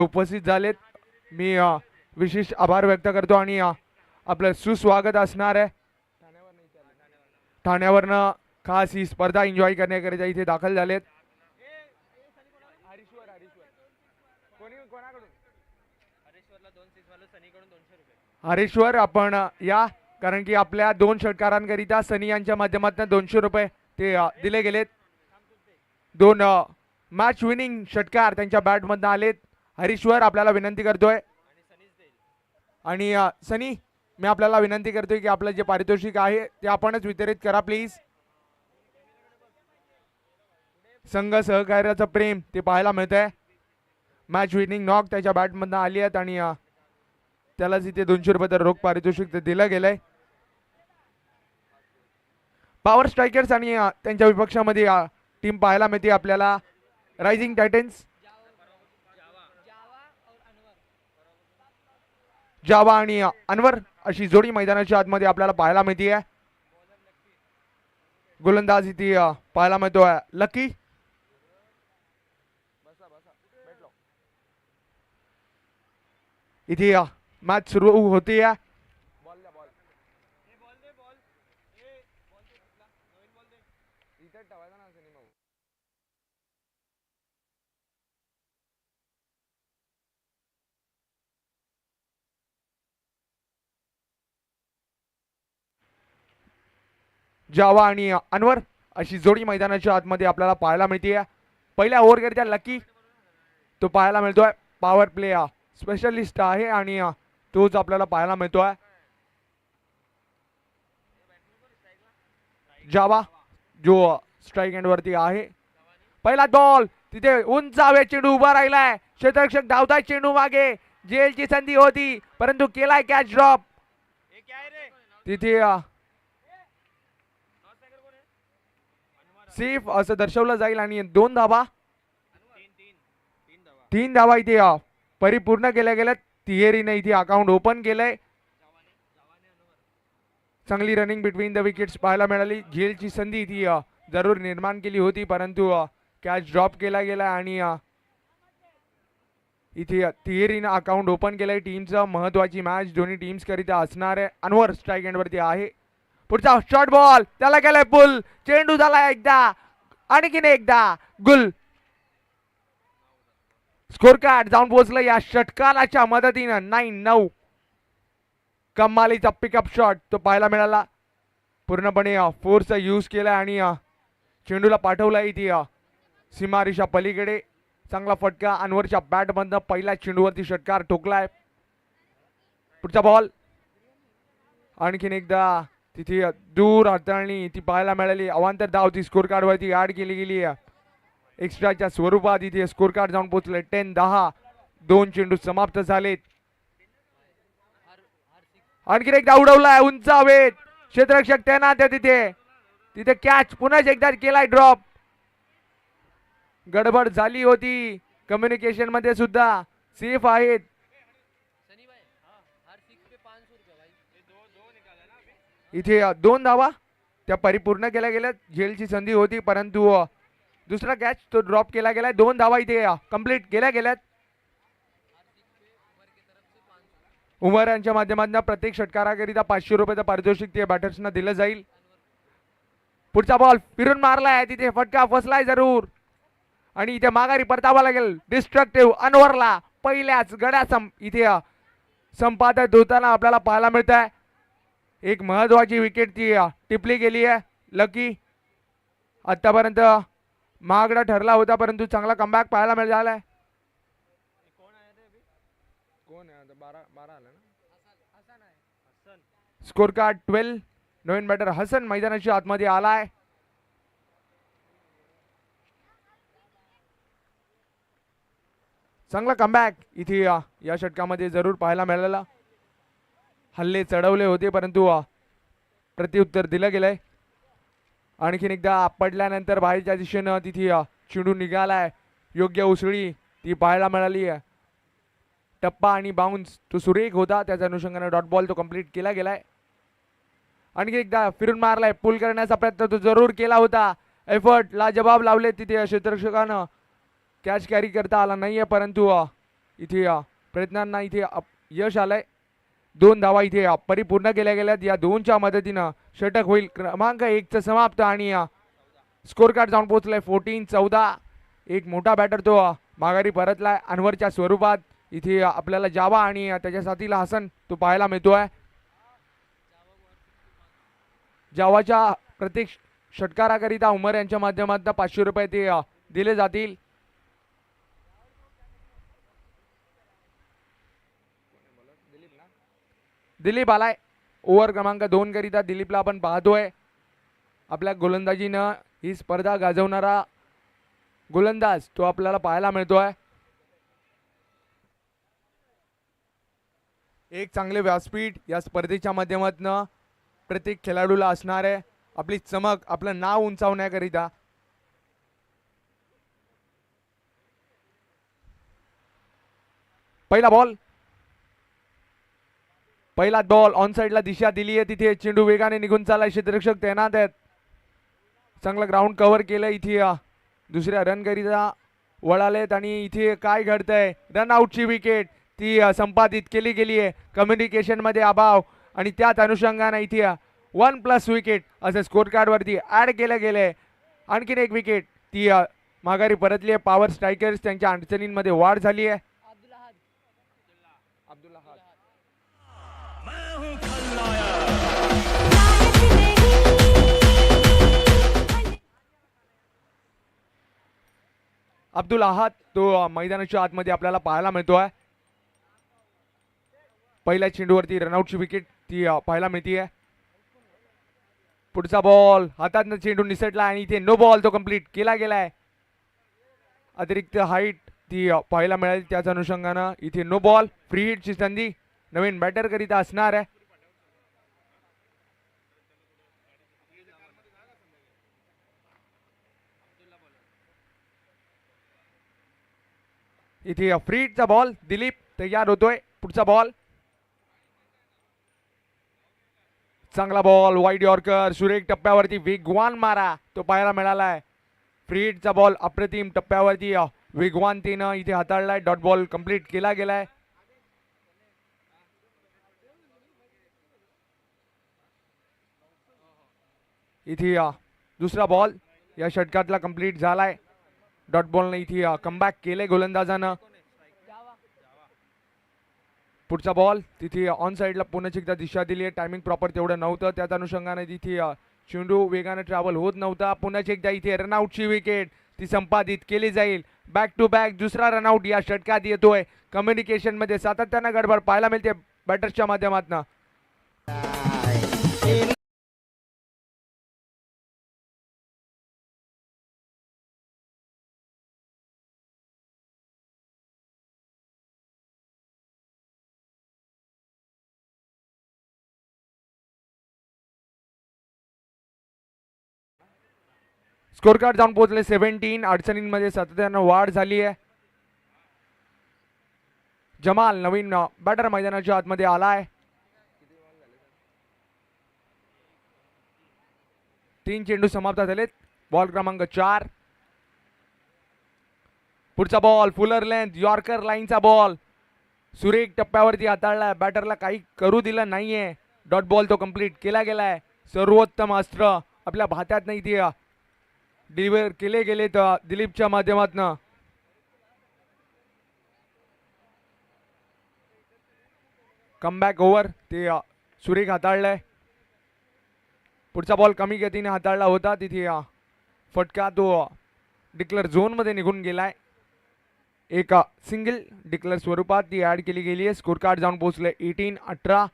उपस्थित झालेत मी विशेष आभार व्यक्त करतो आणि आपलं सुस्वागत असणार आहे. ठाण्यावरनं खास ही स्पर्धा एन्जॉय करण्याकरिता इथे दाखल झालेत. हरेश्वर आपण या, कारण की आपल्या 2 षटकारांकरिता सनी यांच्या माध्यमातून 200 रुपये ते दिले गेलेत. 2 मॅच विनिंग षटकार त्यांच्या बॅटमधून आलेत. हरीश्वर आपल्याला विनंती करतोय आणि सनी मी आपल्याला विनंती करतोय की आपलं जे पारितोषिक आहे ते आपणच वितरित करा प्लीज. संघ सहकार्याचं प्रेम ते पाहायला मिळतंय. मॅच विनिंग नॉक त्याच्या बॅटमधून आली आहेत आणि त्यालाच इथे 200 रुपये तर रोख पारितोषिक दिलं गेलंय. पॉवर स्ट्रायकर्स आणि त्यांच्या विपक्षामध्ये टीम पाहायला मिळते आपल्याला. रायझिंग टायटन्स, जावा आणि अनवर अशी जोडी मैदानाच्या आतमध्ये आपल्याला पाहायला मिळते. गोलंदाज इथे पाहायला मिळतोय लकी. इथे मॅच सुरू होती. जावा आणि अनवर अशी जोडी मैदानाच्या आतमध्ये आपल्याला पाहायला मिळते. पहिल्या ओव्हरकरिता लकी तो पाहायला मिळतोय. पॉवर प्ले स्पेशलिस्ट आहे आणि तोच आपल्याला पाहायला मिळतोय. जावा जो स्ट्राईक एंड वरती आहे. पहिला बॉल तिथे उंच हवेत चेंडू उभा राहिलाय. क्षेत्ररक्षक धावताय चेंडू मागे. जेलची संधी होती परंतु केलाय कॅच ड्रॉप. तिथे सेफ असं दर्शवलं जाईल आणि 2 धावा 3 धावा इथे परिपूर्ण केल्या गेल्यात. तिहेरीने इथे अकाउंट ओपन केलंय. चांगली रनिंग बिटवीन द विकेट्स पाहायला मिळाली. झेलची संधी ती जरूर निर्माण केली होती परंतु कॅच ड्रॉप केला गेला आणि इथे तिहेरीनं अकाउंट ओपन केलंय. टीमचं महत्वाची मॅच दोन्ही टीम्स करिता असणार आहे. अनवर स्ट्राईक एंड वरती आहे. पुढचा शॉर्ट बॉल त्याला केलाय पुल. चेंडू झाला एकदा आणखीन एकदा गुल. स्कोर कार्ड जाऊन पोहोचलं या षटकाराच्या मदतीनं 9-9. कमालीचा पिकअप शॉट तो पाहायला मिळाला. पूर्णपणे फोर्सचा यूज केला आणि चेंडूला पाठवला इथे सीमारेषा पलीकडे. चांगला फटका अनवरच्या बॅटमधनं पहिल्या चेंडूवरती षटकार ठोकलाय. पुढचा बॉल आणखीन एकदा तिथे दूर हाताळणी ती पाहायला मिळाली. अवांतर धाव ती स्कोर कार्ड वरती ऍड केली गेली. एक्स्ट्राच्या स्वरूपात इथे स्कोर कार्ड जाऊन पोहोचले 10-10. 2 चेंडू समाप्त झालेत. आणखीन एकदा उडवलाय उंच हवेत. क्षेत्ररक्षक तैनात आहे तिथे कॅच पुन्हा एकदा केलाय ड्रॉप. गडबड झाली होती कम्युनिकेशन मध्ये सुद्धा. सेफ आहेत. इथे 2 धावा त्या परिपूर्ण केल्या गेल्यात. झेलची संधी होती परंतु दुसरा कॅच तो ड्रॉप केला गेलाय. 2 धावा इथे कंप्लीट केल्या गेल्यात. उमर यांच्या माध्यमातून प्रत्येक षटकाराकरिता 500 रुपयाचं पारितोषिक ते बॅटर्सना दिलं जाईल. पुढचा बॉल फिरून मारलाय. तिथे फटका फसलाय जरूर आणि इथे माघारी परतावा लागेल. डिस्ट्रक्टिव्ह अनवरला पहिल्याच गड्या इथे संपादित होताना आपल्याला पाहायला मिळत आहे. एक महत्वाची विकेट ती टिपली गेली आहे. लकी आतापर्यंत महागडा ठरला होता परंतु चांगला कमबॅक पाहायला मिळाला. Score card 12. नवीन बॅटर हसन मैदानाच्या आतमध्ये आलाय. चांगला कमबॅक इथे या षटकामध्ये जरूर पाहायला मिळाला. हल्ले चढवले होते परंतु प्रत्युत्तर दिलं गेलंय. आणखीन एकदा पडल्यानंतर बाहेरच्या दिशेनं तिथे चेंडू निघालाय. योग्य उसळी ती पाहायला मिळाली. टप्पा आणि बाउन्स तो सुरेख होता. त्याच्या अनुषंगाने डॉट बॉल तो कंप्लीट केला गेलाय. आणखी एकदा फिरून मारलाय. पुल करण्याचा प्रयत्न तो जरूर केला होता. एफर्ट ला जबाब लावले तिथे क्षेत्ररक्षकानं. कॅच कॅरी करता आला नाहीये परंतु इथे प्रयत्नांना इथे यश आलंय. 2 धावा इथे परिपूर्ण केल्या गेल्यात. या दोनच्या मदतीनं षटक होईल. क्रमांक 1चं समाप्त आणि स्कोर कार्ड जाऊन पोहोचलाय 14-14. एक मोठा बॅटर तो माघारी परतलाय अनवरच्या स्वरूपात. इथे आपल्याला जावा आणि त्याच्या साथीला हसन तो पाहायला मिळतोय. जावाच्या प्रत्येक षटकाराकरिता उमर यांच्या माध्यमातून 500 रुपये ते दिले जातील. दिलीप आलाय ओव्हर क्रमांक 2 करिता. दिलीपला आपण पाहतोय. आपल्या गोलंदाजीनं ही स्पर्धा गाजवणारा गोलंदाज तो आपल्याला पाहायला मिळतोय. एक चांगले व्यासपीठ या स्पर्धेच्या माध्यमातून प्रत्येक खेळाडूला असणार आहे. आपली चमक आपलं नाव उंचावण्याकरिता. पहिला बॉल ऑन साइडला दिशा दिली आहे. तिथे चेंडू वेगाने निघून चाललाय. क्षेत्ररक्षक तैनात आहेत. चांगलं ग्राउंड कव्हर केलं. इथे दुसऱ्या रन करिता वळालेत आणि इथे काय घडतंय. रन आउटची विकेट ती संपादित केली गेली आहे. कम्युनिकेशन मध्ये अभाव आणि त्याच अनुषंगाने इथे 1+ विकेट असं स्कोर कार्ड वरती ऍड केलं गेलंय. आणखीन एक विकेट ती माघारी परतली आहे. पॉवर स्ट्रायकर्स त्यांच्या अडचणींमध्ये वाढ झाली आहे. अब्दुल अहाद तो मैदानाच्या आतमध्ये आपल्याला पाहायला मिळतोय. पहिल्या चेंडूवरती रनआउटची विकेट ती पाहायला मिळतीये. पुढचा बॉल हातातनं चेंडू निसटला आणि इथे नो बॉल तो कंप्लीट केला गेलाय. अतिरिक्त हाईट ती पाहायला मिळेल. त्याच अनुषंगानं इथे नो बॉल. फ्री हिटची संधी नवीन बॅटर करिता असणार आहे. इथे फ्री हिटचा बॉल. दिलीप तयार होतोय. पुढचा बॉल चांगला बॉल वाईड यॉर्कर. सुरेख टप्प्यावरती वेगवान मारा तो पाहायला मिळालाय. फ्री हिटचा बॉल अप्रतिम टप्प्यावरती वेगवानतेनं इथे हाताळलाय. डॉट बॉल कंप्लीट केला गेलाय. इथे दुसरा बॉल या षटकातला कंप्लीट झालाय. डॉट बॉलने इथे कमबॅक केले गोलंदाजानं. पुढचा बॉल तिथे ऑन साइडला पुन्हा एकदा दिशा दिली आहे. टायमिंग प्रॉपर तेवढं नव्हतं. त्याच अनुषंगाने तिथे चेंडू वेगाने ट्रॅव्हल होत नव्हता. पुन्हा एकदा इथे रनआउटची विकेट ती संपादित केली जाईल. बॅक टू बॅक दुसरा रनआउट या षटकात येतोय. कम्युनिकेशन मध्ये सातत्यानं गडबड पाहायला मिळते बॅटर्सच्या माध्यमातून. स्कोर कार्ड जाऊन पोहोचले 17. अडचणींमध्ये सातत्यानं वाढ झाली आहे. जमाल नवीन बॅटर मैदानाच्या आतमध्ये आलाय. 3 चेंडू समाप्त झालेत. बॉल क्रमांक 4. पुढचा बॉल फुलर लेंथ यॉर्कर लाईनचा बॉल सुरेख टप्प्यावरती हाताळलाय. बॅटरला काही करू दिलं नाहीये. डॉट बॉल तो कंप्लीट केला गेलाय. सर्वोत्तम अस्त्र आपल्या भात्यात नाही ती डिलिव्हर केले गेले तर दिलीपच्या माध्यमातून. कमबॅक ओव्हर ते सुरेख हाताळलंय. पुढचा बॉल कमी गतीने हाताळला होता. तिथे फटका तो डिक्लेअर झोन मध्ये निघून गेलाय. एक सिंगल डिक्लेअर स्वरूपात ती ऍड केली गेली आहे. स्कोर कार्ड जाऊन पोहोचले 18-18.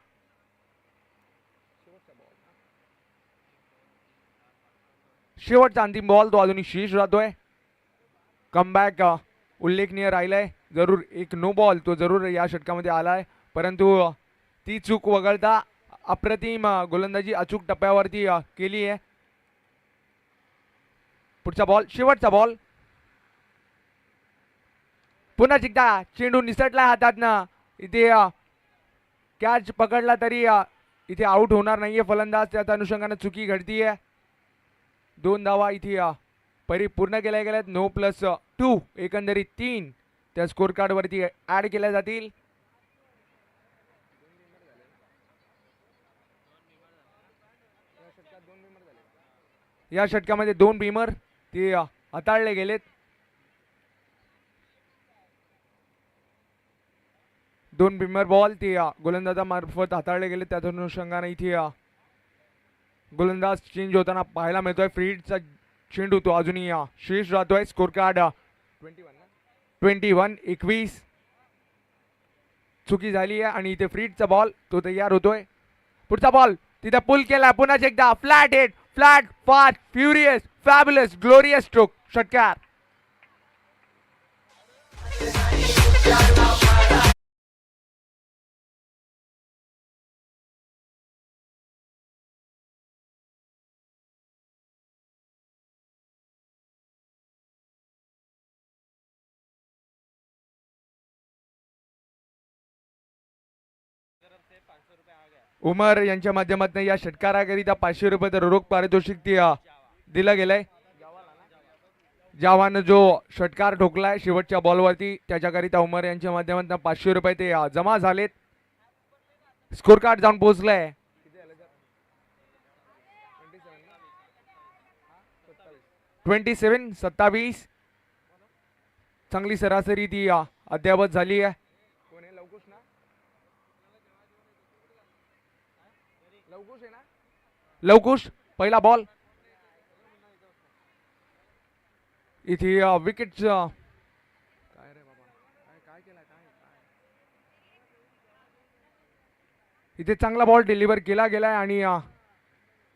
शेवटचा अंतिम बॉल तो अजूनही शेष राहतोय. कमबॅक उल्लेखनीय राहिलाय. जरूर एक नो बॉल तो जरूर या षटकामध्ये आलाय. परंतु ती चूक वगळता अप्रतिम गोलंदाजी अचूक टप्प्यावरती केली आहे. पुढचा बॉल शेवटचा बॉल. पुन्हा एकदा चेंडू निसटला हातातनं. इथे कॅच पकडला तरी इथे आउट होणार नाहीये फलंदाज. त्याच्या अनुषंगाने चुकी घडतीये. 2 धावा इथे परिपूर्ण केल्या गेल्यात. 9+2 एकंदरीत 3. त्या स्कोर कार्ड वरती ऍड केल्या जातील. या षटकामध्ये 2 बीमर ते हाताळले गेलेत. 2 बीमर बॉल ते गोलंदाजामार्फत हाताळले गेले. त्याच अनुषंगाने इथे गोलंदाज चेंज होताना पाहायला मिळतोय. फ्रीडचा चेंडू तो अजूनही शेष राहतोय. स्कोर कार्ड 21 चुकी झाली आहे आणि इथे फ्रीडचा बॉल तो तयार होतोय. पुढचा बॉल तिथे पुल केला. पुन्हा एकदा flat hit, flat, fast, furious, fabulous, glorious stroke, षटकार. उमर यांच्या माध्यमातून या षटकाराकरिता 500 रुपये रोख पारितोषिक दिलं गेलंय. जावानं जो षटकार ठोकलाय शेवटच्या बॉलवरती त्याच्याकरिता उमर यांच्या माध्यमातून 500 रुपये ते जमा झालेत. स्कोर कार्ड जाऊन पोहोचलंय 27. चांगली सरासरी ती अद्यावत झाली आहे. लवकुश पहिला बॉल इथे विकेट इथे चांगला बॉल डिलिव्हर केला गेलाय आणि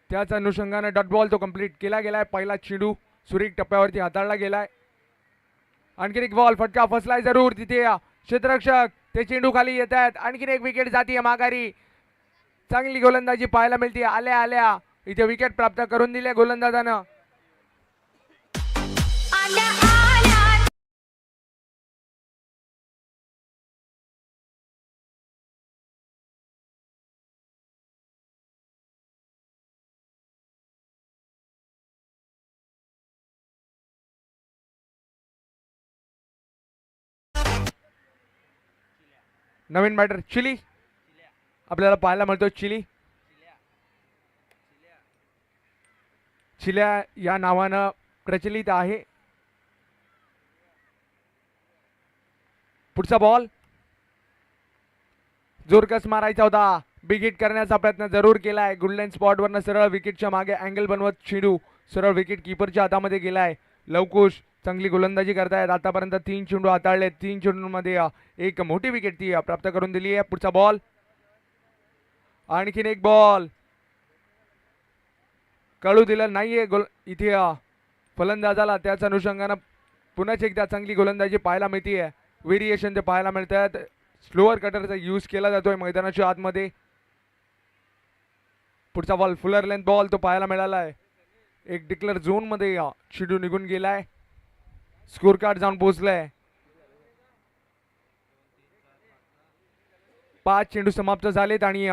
त्याच अनुषंगाने डॉट बॉल तो कंप्लीट केला गेलाय. पहिला चेंडू सुरेख टप्प्यावरती हाताळला गेलाय. आणखीन एक बॉल फटका फसलाय जरूर तिथे. क्षेत्ररक्षक ते चेंडू खाली येत आहेत. आणखीन एक विकेट जातीय माघारी. चांगली गोलंदाजी पाहायला मिळते. आल्या आल्या इथे विकेट प्राप्त करून दिले गोलंदाजानं. नवीन बॅटर चिली आपल्याला पाहायला मिळतो. चिल्या या नावानं प्रचलित आहे. पुढचा बॉल जोरकस मारायचा होता. बिग हिट करण्याचा प्रयत्न जरूर केलाय. गुडलाईन स्पॉटवरनं सरळ विकेटच्या मागे अँगल बनवत चेंडू सरळ विकेट कीपरच्या हातामध्ये गेलाय. लवकुश चांगली गोलंदाजी करतायत. आतापर्यंत 3 चेंडू हाताळले. 3 चेंडूंमध्ये एक मोठी विकेट ती प्राप्त करून दिली आहे. पुढचा बॉल आणखीन एक बॉल कळू दिलं नाहीये इथे फलंदाजाला. त्याच अनुषंगानं पुन्हा एकदा चांगली गोलंदाजी पाहायला मिळते. व्हेरिएशन ते पाहायला मिळतात. स्लोअर कटरचा यूज केला जातोय मैदानाच्या आतमध्ये. पुढचा बॉल फुलर लेंथ बॉल तो पाहायला मिळाला आहे. एक डिक्लेअर झोन मध्ये चेंडू निघून गेलाय. स्कोर कार्ड जाऊन पोहोचलाय. 5 चेंडू समाप्त झालेत आणि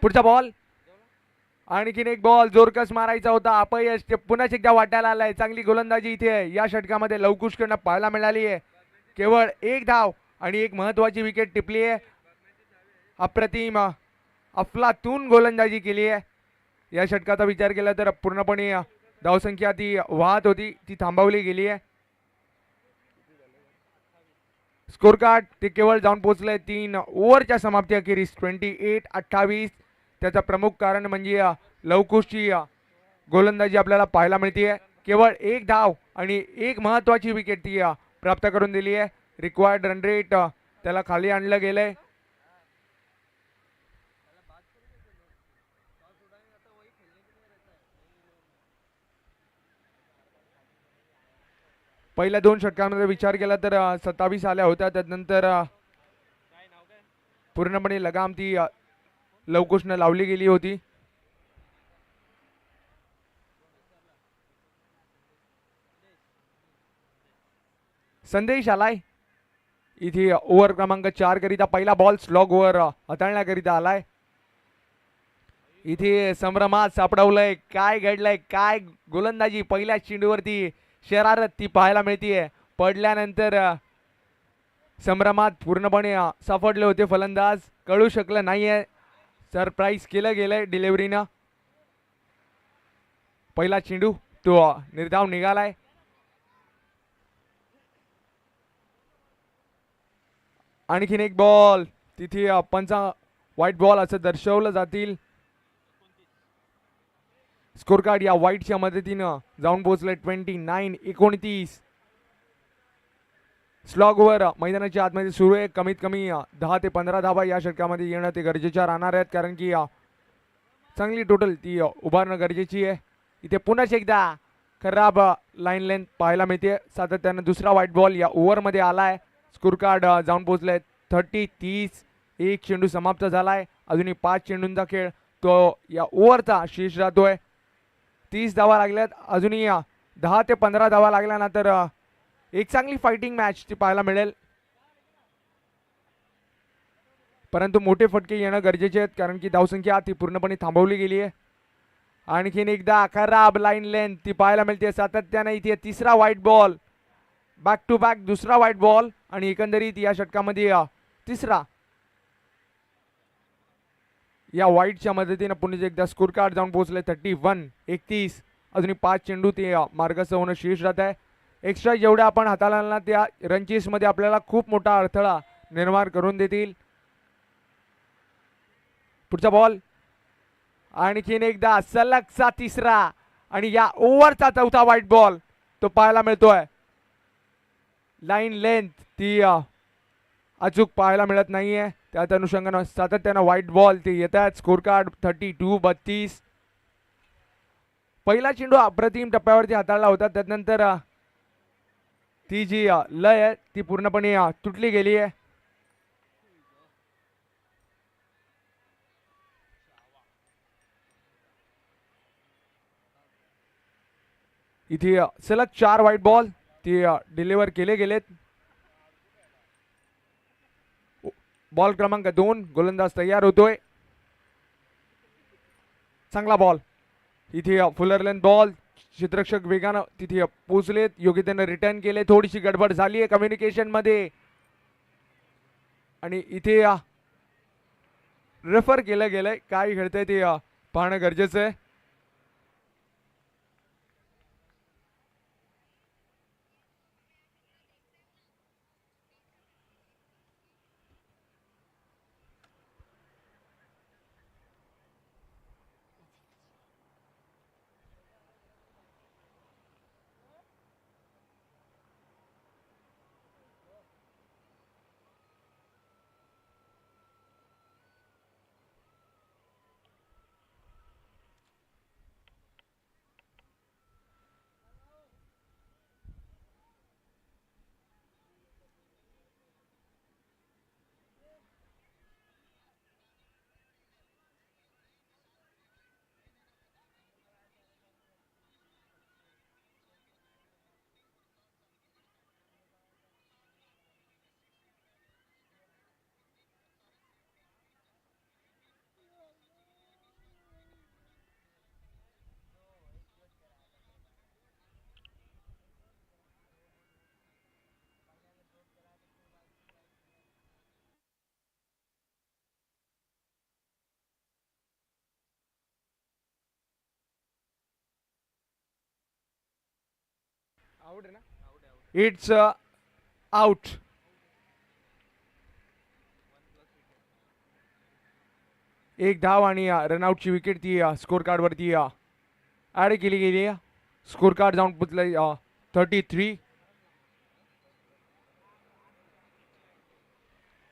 पुढचा बॉल आणखीन एक बॉल जोरकस मारायचा होता. अपयश ते पुन्हा एकदा वाटायला आलाय. चांगली गोलंदाजी इथे या षटकामध्ये लवकुशकडनं पाहायला मिळाली आहे. केवळ एक धाव आणि एक महत्वाची विकेट टिपली आहे. अप्रतिम अफलातून गोलंदाजी केली आहे. या षटकाचा विचार केला तर पूर्णपणे धावसंख्या ती वाहत होती ती थांबवली गेली आहे. स्कोर कार्ड ते केवळ जाऊन पोहोचले 3 ओव्हरच्या समाप्ती अखेरीस 28-28. त्याचं प्रमुख कारण म्हणजे लवकुशची गोलंदाजी आपल्याला पाहायला मिळते. केवळ एक धाव आणि एक महत्वाची विकेट ती प्राप्त करून दिली आहे. रिक्वायर्ड रन रेट त्याला खाली आणलं गेलंय. पहिल्या 2 षटकांमध्ये विचार केला तर 27 आल्या होत्या. त्यानंतर पूर्णपणे लगाम ती लवकुशनं लावली गेली होती. संदेश आलाय इथे ओव्हर क्रमांक 4 करिता. पहिला बॉल स्लॉग ओव्हर हाताळण्याकरिता आलाय. इथे संभ्रमात सापडवलंय. काय घडलंय, काय गोलंदाजी पहिल्या चेंडूवरती शरारत ती पाहायला मिळतीये. पडल्यानंतर संभ्रमात पूर्णपणे सापडले होते फलंदाज. कळू शकलं नाहीये. सरप्राईज केलं गेलंय डिलिव्हरीनं. पहिला चेंडू तो निर्धाव निघालाय. आणखीन एक बॉल. तिथे पंचा व्हाईट बॉल असं दर्शवलं जातील. स्कोर कार्ड या व्हाईटच्या मदतीनं जाऊन पोहोचले 29-29. स्लॉग ओव्हर मैदानाच्या आतमध्ये सुरू आहे. कमीत कमी 10 ते 15 धावा या षटकामध्ये येणं ते गरजेच्या राहणार आहेत, कारण की चांगली टोटल ती उभारणं गरजेची आहे. इथे पुन्हा एकदा खराब लाईन लेंथ पाहायला मिळते. सातत्यानं दुसरा व्हाईट बॉल या ओव्हरमध्ये आलाय. स्कोर कार्ड जाऊन पोहोचले 30-30. एक चेंडू समाप्त झालाय. अजूनही 5 चेंडूंचा खेळ तो या ओव्हरचा शेष राहतोय. 30 धावा लागल्यात. अजूनही 10 ते 15 धावा लागल्यानंतर एक चांगली फायटिंग मॅच ती पाहायला मिळेल. परंतु मोठे फटके येणं गरजेचे आहेत, कारण की धावसंख्या ती पूर्णपणे थांबवली गेली आहे. आणखीन एकदा खराब लाईन लेंथ ती पाहायला मिळते. सातत्याने इथे तिसरा white ball, back to back दुसरा व्हाईट बॉल आणि एकंदरीत या षटकामध्ये तिसरा. या व्हाईटच्या मदतीने पुन्हा एकदा स्कोर कार्ड जाऊन पोहोचले 31-31. अजूनही 5 चेंडू ते मार्गस्थ होणं शेष राहत आहे. एक्स्ट्रा जेवढ्या आपण हाताळला ना त्या रनचेसमध्ये आपल्याला खूप मोठा अडथळा निर्माण करून देतील. पुढचा बॉल. आणखीन एकदा सलगचा तिसरा आणि या ओव्हरचा चौथा व्हाईट बॉल तो पाहायला मिळतोय. लाईन लेंथ ती अचूक पाहायला मिळत नाहीये. त्याच अनुषंगानं सातत्यानं व्हाईट बॉल ते येत आहेत. Score card 32-32. पहिला चेंडू अप्रतिम टप्प्यावरती हाताळला होता. त्यानंतर ती जी लय आहे ती पूर्णपणे तुटली गेली आहे. इथे सलग 4 व्हाईट बॉल ते डिलिव्हर केले गेलेत. बॉल क्रमांक 2 गोलंदाज तयार होतोय. चांगला बॉल. इथे फुलर लेंथ बॉल. क्षेत्ररक्षक वेगानं तिथे पोहोचलेत. योग्यतेनं रिटर्न केले. थोडीशी गडबड झाली आहे कम्युनिकेशन मध्ये आणि इथे रेफर केलं गेलंय. काय घडतंय ते पाहणं गरजेचं आहे. It's out. एक धाव आणि रनआउटची विकेट ती स्कोर कार्ड वरती ऍड केली गेली आहे. स्कोर कार्ड जाऊन पोचलंय 33.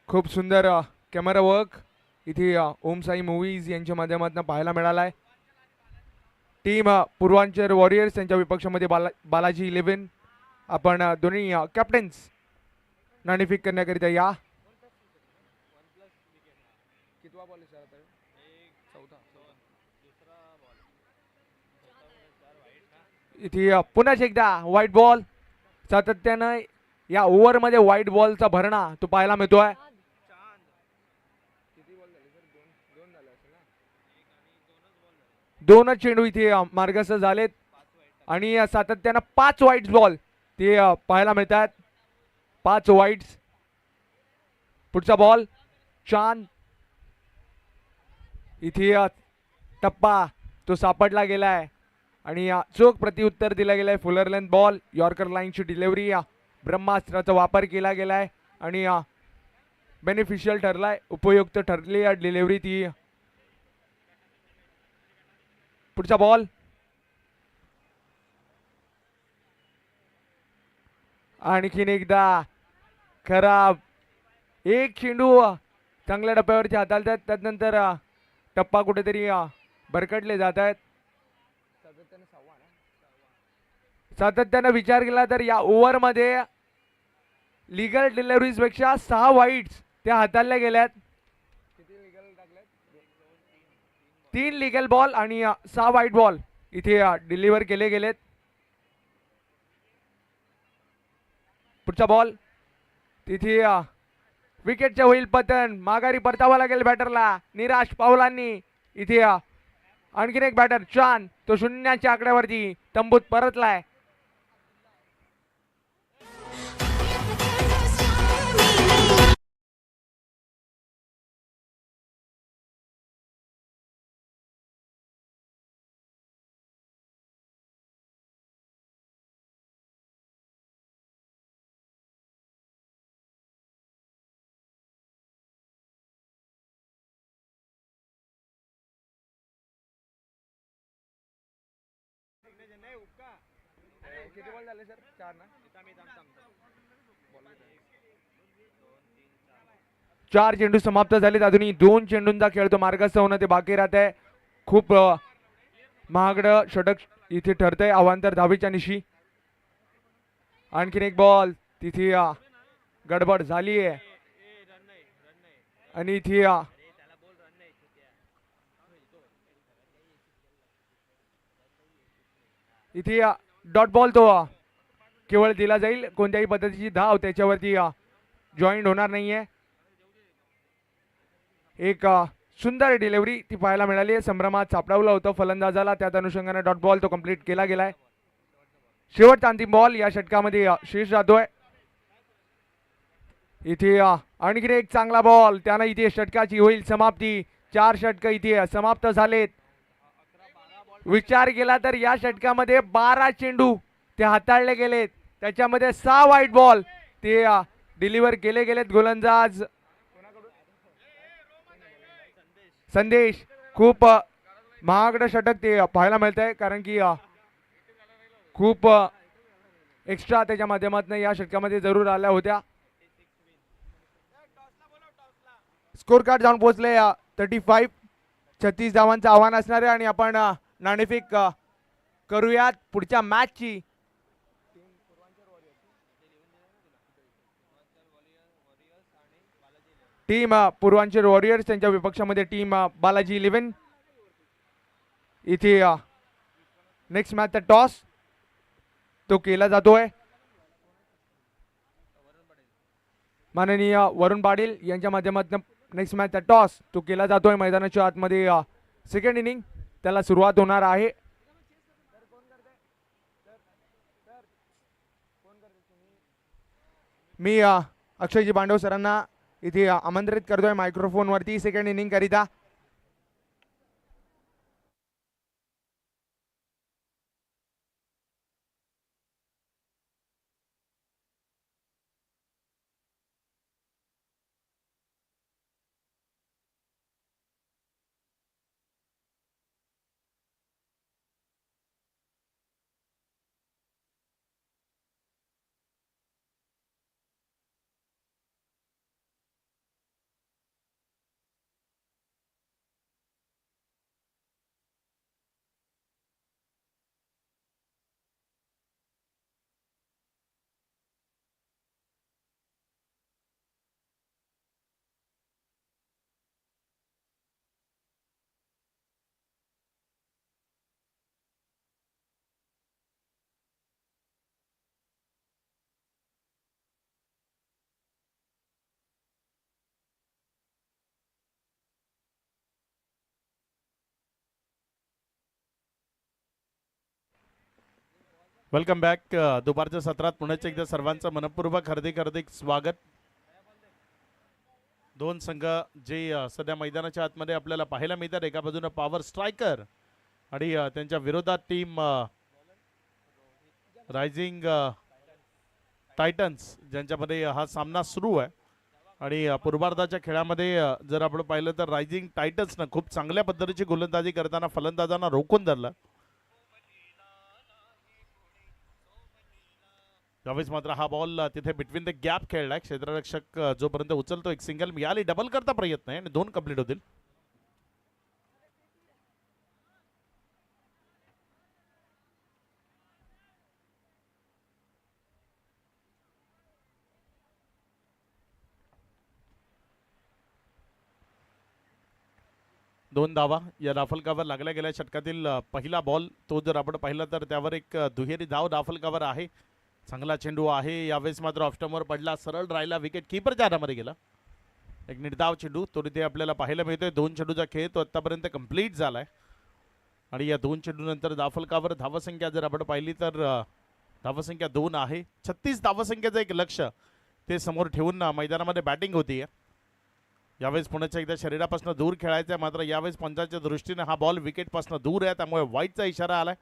खूप सुंदर कॅमेरा वर्क इथे ओम साई मूवीज यांच्या माध्यमातून पाहायला मिळालाय. टीम पूर्वांचल वॉरियर्स यांच्या विपक्षामध्ये बालाजी 11. आपण दोन्ही कॅप्टन्स नाणेफेक करण्याकरिता या. इथे पुन्हा एकदा व्हाईट बॉल. सातत्यानं या ओव्हर मध्ये व्हाईट बॉलचा भरणा तो पाहायला मिळतोय. दोनच चेंडू इथे मार्गस्थ झालेत आणि सातत्यानं 5 वाईट्स बॉल ते पाहायला मिळतात. 5 वाईट्स. पुढचा बॉल छान इथे टप्पा तो सापडला गेलाय आणि चोख प्रत्युत्तर दिला गेलाय. फुलर लेंथ बॉल, यॉर्कर लाईनची डिलिव्हरी, ब्रह्मास्त्राचा वापर केला गेलाय आणि बेनिफिशियल ठरलाय, उपयुक्त ठरली या डिलिव्हरी ती. पुढचा बॉल आणखीन एकदा खराब. एक चेंडू चांगल्या टप्प्यावरती हाताळतात, त्यानंतर टप्पा कुठेतरी भरकटले जात आहेत. सातत्यानं विचार केला तर या ओव्हरमध्ये लिगल डिलिव्हरीज पेक्षा 6 वाईट्स त्या हाताळल्या गेल्यात. 3 लिगल बॉल आणि 6 वाईट बॉल इथे डिलिव्हर केले गेलेत. पुढचा बॉल तिथे विकेटच्या होईल पतन, माघारी परतावा लागेल बॅटरला. निराश पावलांनी इथे आणखीन एक बॅटर छान तो शून्याच्या आकड्यावरती तंबूत परतलाय. किती बॉल झाले सर? 4 ना. 4 चेंडू समाप्त झालेत. अजूनही 2 चेंडूंचा खेळ तो मार्गस्थ होणं ते बाकी राहत आहे. खूप महागडं षटक इथे ठरतंय अवांतर धावीच्या निशी. आणखीन एक बॉल तिथे गडबड झाली आहे आणि इथे इथे डॉट बॉल तो केवळ दिला जाईल. कोणत्याही पद्धतीची धाव त्याच्यावरती जॉईंट होणार नाहीये. एक सुंदर डिलिव्हरी ती पाहायला मिळाली. संभ्रमात सापडावलं होतं फलंदाजाला, त्याच अनुषंगाने डॉट बॉल तो कंप्लीट केला गेलाय. शेवटचा अंतिम बॉल या षटकामध्ये शेष जातोय. इथे आणखीन एक चांगला बॉल, त्यानं इथे षटकाची होईल समाप्ती. 4 षटक इथे समाप्त झालेत. विचार केला तर या षटकामध्ये 12 चेंडू ते हाताळले गेलेत, त्याच्यामध्ये 6 वाईट बॉल ते डिलिव्हर केले गेलेत. गोलंदाज संदेश खूप महागडं षटक ते पाहायला मिळत आहे, कारण की खूप एक्स्ट्रा त्याच्या माध्यमातून या षटकामध्ये जरूर आल्या होत्या. स्कोर कार्ड जाऊन पोहोचले 35. 36 धावांचं आव्हान असणार आहे आणि आपण नाणेफेक करूयात पुढच्या मॅचची. टीम पूर्वांचल वॉरियर्स त्यांच्या विपक्षामध्ये टीम बालाजी 11. इथे नेक्स्ट मॅचचा टॉस तो केला जातोय. माननीय वरुण पाटील यांच्या माध्यमातून नेक्स्ट मॅचचा टॉस तो केला जातोय. मैदानाच्या आतमध्ये सेकंड इनिंग त्याला सुरुवात होणार आहे. मी अक्षयजी पांडव सरांना इथे आमंत्रित करतोय मायक्रोफोन वरती सेकंड इनिंग करिता. Welcome back. दुपारच्या सत्रात पुण्याच्या एकदा सर्वांचं मनपूर्वक हार्दिक स्वागत. दोन संघ जे सध्या मैदानाच्या आतमध्ये आपल्याला पाहायला मिळतात. एका बाजूने पॉवर स्ट्रायकर आणि त्यांच्या विरोधात टीम रायझिंग टायटन्स, ज्यांच्यामध्ये हा सामना सुरू आहे. आणि पूर्वार्धाच्या खेळामध्ये जर आपण पाहिलं तर रायझिंग टायटन्सनं खूप चांगल्या पद्धतीची गोलंदाजी करताना फलंदाजांना रोखून धरलं. त्यावेळेस मात्र हा बॉल तिथे बिटवीन द गॅप खेळलाय. क्षेत्ररक्षक जोपर्यंत उचलतो एक सिंगल मिळाली, डबल करता प्रयत्न आहे आणि 2 कंप्लीट होतील. दोन धावा या राफलकावर लागल्या गेल्या षटकातील पहिला बॉल तो जर आपण पाहिला तर त्यावर एक दुहेरी धाव राफलकावर आहे. चांगला चेंडू आहे. यावेळेस मात्र ऑफस्टमवर पडला, सरळ राहिला, विकेट कीपरच्या हातामध्ये गेला. एक निर्धाव चेंडू तो तिथे आपल्याला पाहायला मिळतोय. 2 चेंडूचा खेळ तो आतापर्यंत कंप्लीट झालाय आणि या 2 चेंडूनंतर दाफलकावर धावसंख्या जर आपण पाहिली तर धावसंख्या 2 आहे. 36 धावसंख्येचं एक लक्ष ते समोर ठेवून मैदानामध्ये बॅटिंग होती. यावेळेस पुण्याच्या एकदा शरीरापासून दूर खेळायचं आहे, मात्र यावेळेस पंचाच्या दृष्टीने हा बॉल विकेटपासून दूर आहे, त्यामुळे वाईटचा इशारा आलाय.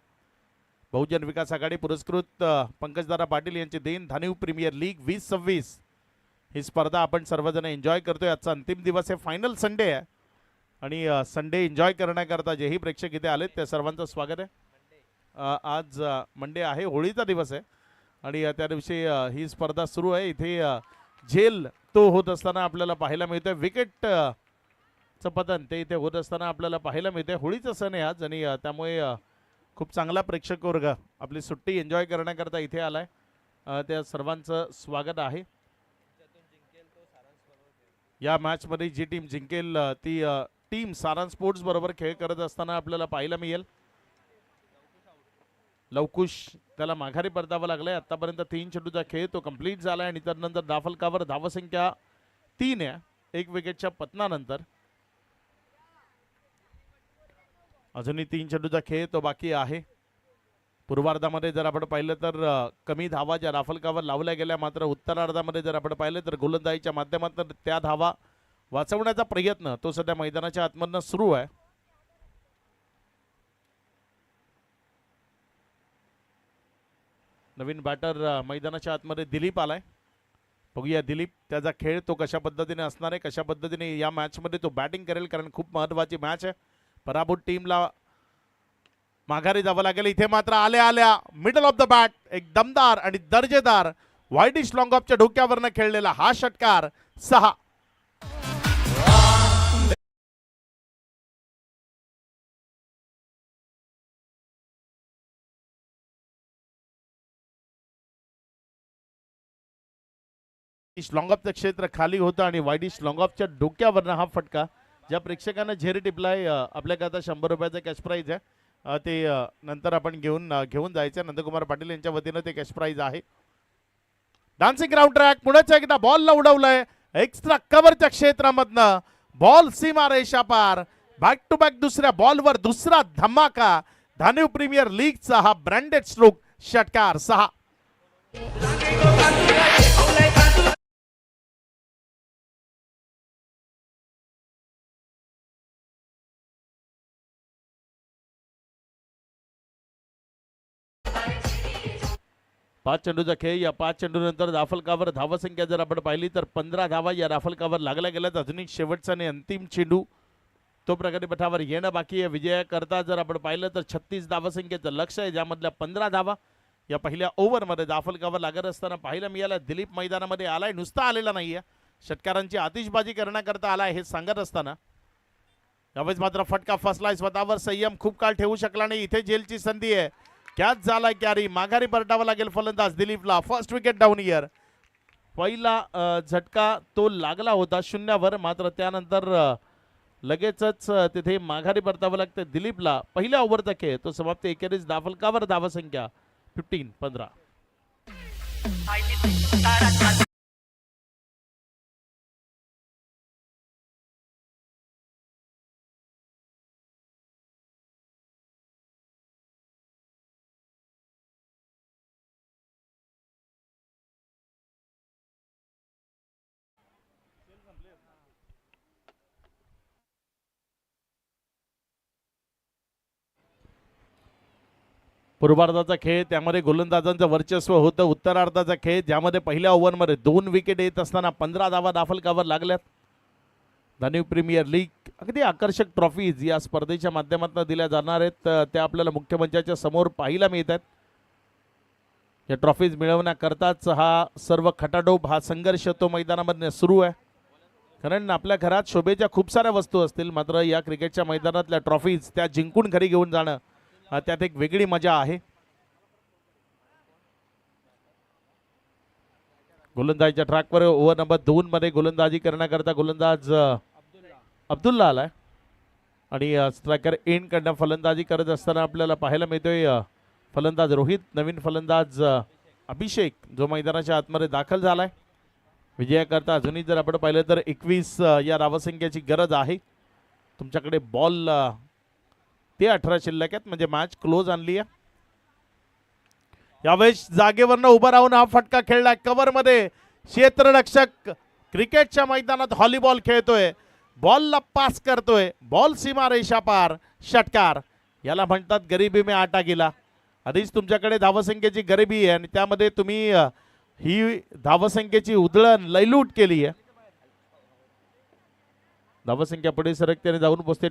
बहुजन विकास आघाडी पुरस्कृत पंकजदादा पाटील यांची देन धानिव प्रीमियर लीग 2026 ही स्पर्धा आपण सर्वजण एन्जॉय करतोय. आजचा अंतिम दिवस आहे, फायनल संडे आहे आणि संडे एन्जॉय करण्याकरता जेही प्रेक्षक इथे आलेत त्या सर्वांचं स्वागत आहे. आज मंडे आहे, होळीचा दिवस आहे आणि त्या दिवशी ही स्पर्धा सुरू आहे. इथे झेल तो होत असताना आपल्याला पाहायला मिळतोय. विकेट चं पतन ते इथे होत असताना आपल्याला पाहायला मिळतंय. होळीचा सण आहे आज आणि त्यामुळे खूप चांगला प्रेक्षक वर्ग आपली सुट्टी एन्जॉय करण्याकरता इथे आलाय. त्या सर्वांचं स्वागत आहे. या मॅचमध्ये जी टीम जिंकेल ती टीम सारंग स्पोर्ट्स बरोबर खेळ करत असताना आपल्याला पाहायला मिळेल. लवकुश त्याला माघारी परतावं लागलंय. आतापर्यंत 3 चेंडूचा खेळ तो कंप्लीट झालाय आणि त्यानंतर दाफलकावर धावसंख्या 3 आहे, 1 विकेटच्या पतनानंतर. अजूनही 3 चेंडूचा खेळ तो बाकी आहे. पूर्वार्धामध्ये जर आपण पाहिलं तर कमी धावा ज्या राफलकावर लावल्या गेल्या, मात्र उत्तरार्धामध्ये जर आपण पाहिलं तर गोलंदाजीच्या माध्यमातून त्या धावा वाचवण्याचा प्रयत्न तो सध्या मैदानाच्या आतमधनं सुरू आहे. नवीन बॅटर मैदानाच्या आतमध्ये दिलीप आलाय. बघूया दिलीप त्याचा खेळ तो कशा पद्धतीने असणार आहे, कशा पद्धतीने या मॅचमध्ये तो बॅटिंग करेल, कारण खूप महत्त्वाची मॅच आहे. पराभूत टीमला माघारी जावं लागेल. इथे मात्र आल्या आल्या मिडल ऑफ द बॅट एक दमदार आणि दर्जेदार वाईडिश लॉंग ऑफच्या डोक्यावरनं खेळलेला हा षटकार 6. लॉंग ऑफचं क्षेत्र खाली होतं आणि वाईडिश लॉंग ऑफच्या डोक्यावरनं हा फटका. ज्या प्रेक्षकांना झेरी टिपलाय आपल्याकरता 100 रुपयाचं कॅश प्राईज आहे. ते नंतर आपण घेऊन जायचं. नंदकुमार पाटील यांच्या वतीनं ते कॅश प्राईज आहे. डान्सिंग ग्राउंड ट्रॅक पुण्याच्या एकदा बॉलला उडवलंय एक्स्ट्रा कव्हरच्या क्षेत्रामधनं. बॉल सीमा रेषा पार. बॅक टू बॅक दुसऱ्या बॉलवर दुसरा धमाका. धानिव प्रीमियर लीगचा हा ब्रँडेड स्ट्रोक षटकार 6. 5 चेंडूचा खेळ. या 5 चेंडूनंतर राफलकावर धावसंख्या जर आपण पाहिली तर 15 धावा या राफलकावर लागल्या गेल्यात. अजूनही शेवटचा आणि अंतिम चेंडू तो प्रकारे पथावर येणं बाकी आहे. विजयाकरता जर आपण पाहिलं तर 36 धावसंख्येचं लक्ष आहे, ज्यामधल्या 15 धावा या पहिल्या ओव्हरमध्ये दाफलकावर लागत असताना पाहायला मिळालं. दिलीप मैदानामध्ये आलाय, नुसता आलेला नाहीये, षटकारांची आतिषबाजी करण्याकरता आलाय हे सांगत असताना यावेळेस मात्र फटका फसलाय. स्वतःवर संयम खूप काळ ठेवू शकला नाही. इथे जेलची संधी आहे. कॅच झालाय कॅरी. माघारी परतावा लागेल फलंदाज दिलीपला. फर्स्ट विकेट डाऊन इयर. पहिला झटका तो लागला होता 0वर, मात्र त्यानंतर लगेचच तिथे माघारी परतावं लागतं दिलीपला. पहिल्या ओव्हरचा खेळ तो समाप्त. एकेरीच दाफलकावर धावसंख्या 15. पूर्वार्धाचा खेळ त्यामध्ये गोलंदाजांचं वर्चस्व होतं. उत्तरार्धाचा खेळ ज्यामध्ये पहिल्या ओव्हरमध्ये 2 विकेट येत असताना 15 धावा दाफलकावर लागल्यात. दानीव प्रीमियर लीग अगदी आकर्षक ट्रॉफीज या स्पर्धेच्या माध्यमातून दिल्या जाणार आहेत. त्या आपल्याला मुख्य मंचाच्या समोर पाहायला मिळत आहेत. या ट्रॉफीज मिळवण्याकरताच हा सर्व खटाटोप हा संघर्ष तो मैदानामध्ये सुरू आहे. कारण आपल्या घरात शोभेच्या खूप साऱ्या वस्तू असतील, मात्र या क्रिकेटच्या मैदानातल्या ट्रॉफीज त्या जिंकून घरी घेऊन जाणं त्यात एक वेगळी मजा आहे. गोलंदाजीच्या ट्रॅकवर ओव्हर नंबर 2 मध्ये गोलंदाजी करण्याकरता गोलंदाज अब्दुल्ला आलाय आणि स्ट्रायकर एंड कडनं फलंदाजी करत असताना आपल्याला पाहायला मिळतोय फलंदाज रोहित, नवीन फलंदाज अभिषेक जो मैदानाच्या आतमध्ये दाखल झालाय. विजयाकरता अजूनही जर आपण पाहिलं तर 21 या धावसंख्येची गरज आहे. तुमच्याकडे बॉल ते 18 शिल्लक आहेत, म्हणजे मॅच क्लोज आणली आहे. यावेळेस जागेवरनं उभा राहून हा फटका खेळलाय कव्हरमध्ये. क्षेत्ररक्षक क्रिकेटच्या मैदानात व्हॉलीबॉल खेळतोय, बॉलला पास करतोय, बॉल सीमा रेषा पार, षटकार. याला म्हणतात गरिबी में आटा गेला. आधीच तुमच्याकडे धावसंख्येची गरिबी आहे आणि त्यामध्ये तुम्ही ही धावसंख्येची उधळण लयलूट केली आहे. धावसंख्या पुढे सरकतेने जाऊन पोहोचते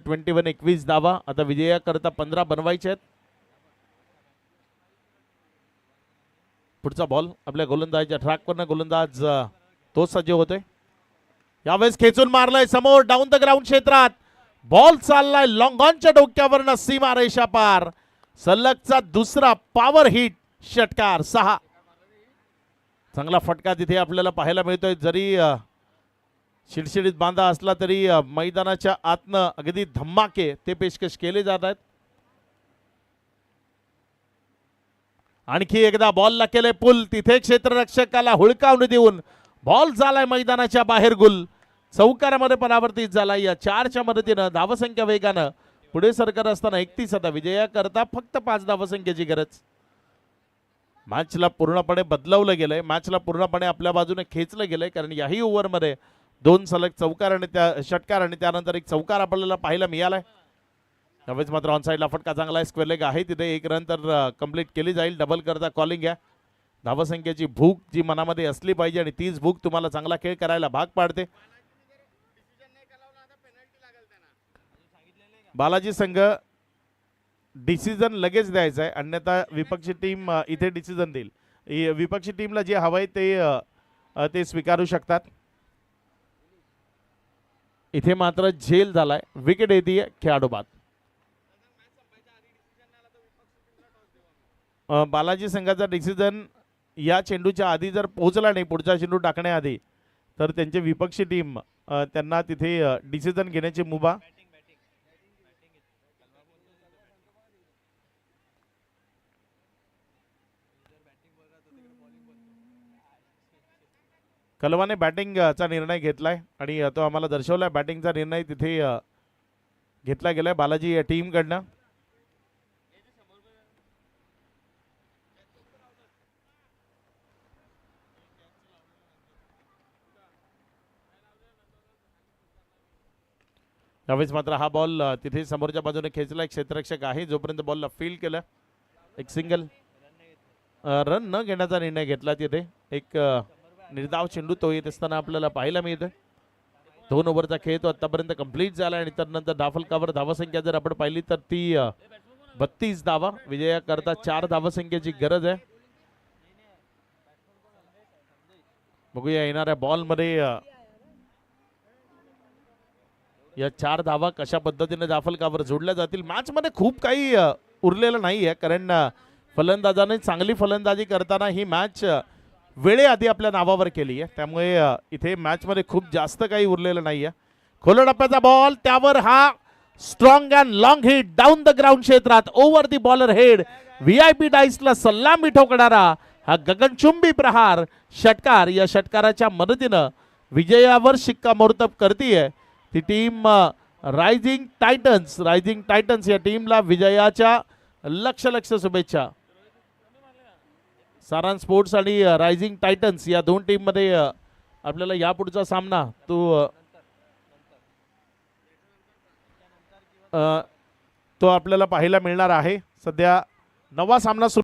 21 धावा. आता विजयाकरता 15 बनवायचे आहेत. पुढचा बॉल आपल्या गोलंदाजीच्या ट्रॅकवरनं गोलंदाज तो सज्ज होतोय. यावेळेस खेचून मारलाय समोर डाऊन द ग्राउंड क्षेत्रात. बॉल चाललाय लॉंग ऑनच्या डोक्यावरनं सीमा रेषा पार. सलगचा दुसरा पॉवर हिट, षटकार 6. चांगला फटका तिथे आपल्याला पाहायला मिळतोय. जरी शिडशिडीत बांधा असला तरी मैदानाच्या आतनं अगदी धम्माके ते पेशकश केले जात आहेत. आणखी एकदा बॉलला केले पुल. तिथे क्षेत्ररक्षकाला हुळकावून देऊन बॉल झालाय मैदानाच्या बाहेर गुल. चौकारामध्ये परावर्तित झाला. या 4च्या मदतीनं धावसंख्या वेगानं पुढे सरकत असताना 31. आता विजयाकरता फक्त 5 धावसंख्येची गरज. मॅचला पूर्णपणे बदलवलं गेलंय, मॅचला पूर्णपणे आपल्या बाजूने खेचलं गेलंय. कारण याही ओव्हरमध्ये 2 सलग चौकार आणि षटकार आणि त्यानंतर एक चौकार आपल्याला पाहायला मिळालाय. त्यावेळेस मात्र ऑनसाईडला फटका चांगला आहे. स्क्वेअर लेग आहे तिथे. 1 रन तर कंप्लीट केली जाईल. डबल करता कॉलिंग आहे. धावसंख्येची भूक जी मनामध्ये असली पाहिजे आणि तीच भूक तुम्हाला चांगला खेळ करायला भाग पाडते. बालाजी संघ डिसिजन लगेच द्यायचा आहे, अन्यथा विपक्षी टीम इथे डिसिजन देईल. विपक्षी टीमला जे हवंय ते स्वीकारू शकतात. इथे मात्र झेल झालाय. विकेट येते खेळाडू बाद. बालाजी संघाचा डिसिजन या चेंडूच्या आधी जर पोहोचला नाही, पुढचा चेंडू टाकण्याआधी, तर त्यांची विपक्षी टीम त्यांना तिथे डिसिजन घेण्याची मुभा. कलवाने बॅटिंगचा निर्णय घेतलाय आणि तो आम्हाला दर्शवलाय. बॅटिंगचा निर्णय तिथे घेतला गेलाय बालाजी टीमकडनं. यावेळेस मात्र हा बॉल तिथे समोरच्या बाजूने खेचला. एक क्षेत्ररक्षक आहे, जोपर्यंत बॉलला फील्ड केलं एक सिंगल. रन न घेण्याचा निर्णय घेतला तिथे. एक निर्धाव चेंडू तो येत असताना आपल्याला पाहायला मिळतोय. 2 ओव्हरचा खेळ तो आतापर्यंत कंप्लीट झाला आणि त्यानंतर धावफलकावर धावसंख्या जर आपण पाहिली तर ती 32 धावा. विजयाकरता 4 धावसंख्येची गरज आहे. बघूया येणाऱ्या बॉलमध्ये या 4 धावा कशा पद्धतीने धावफलकावर जोडल्या जातील. मॅच मध्ये खूप काही उरलेलं नाही आहे, कारण फलंदाजाने चांगली फलंदाजी करताना ही मॅच वेळेआधी आपल्या नावावर केली आहे. त्यामुळे इथे मॅच मध्ये खूप जास्त काही उरलेलं नाही आहे. खोल टप्प्याचा बॉल, त्यावर हा strong and long hit down the ground क्षेत्रात over the bowler head. VIP डाईसला सलामी ठोकणारा हा गगनचुंबी प्रहार, षटकार. या षटकाराच्या मदतीनं विजयावर शिक्कामोर्तब करतीये ती टीम रायझिंग टायटन्स. या टीमला विजयाच्या लक्ष शुभेच्छा. सारान स्पोर्ट्स आणि रायझिंग टायटन्स या 2 टीम मध्ये आपल्याला यापुढचा सामना तो आपल्याला पाहायला मिळणार आहे. सध्या नवा सामना सुरू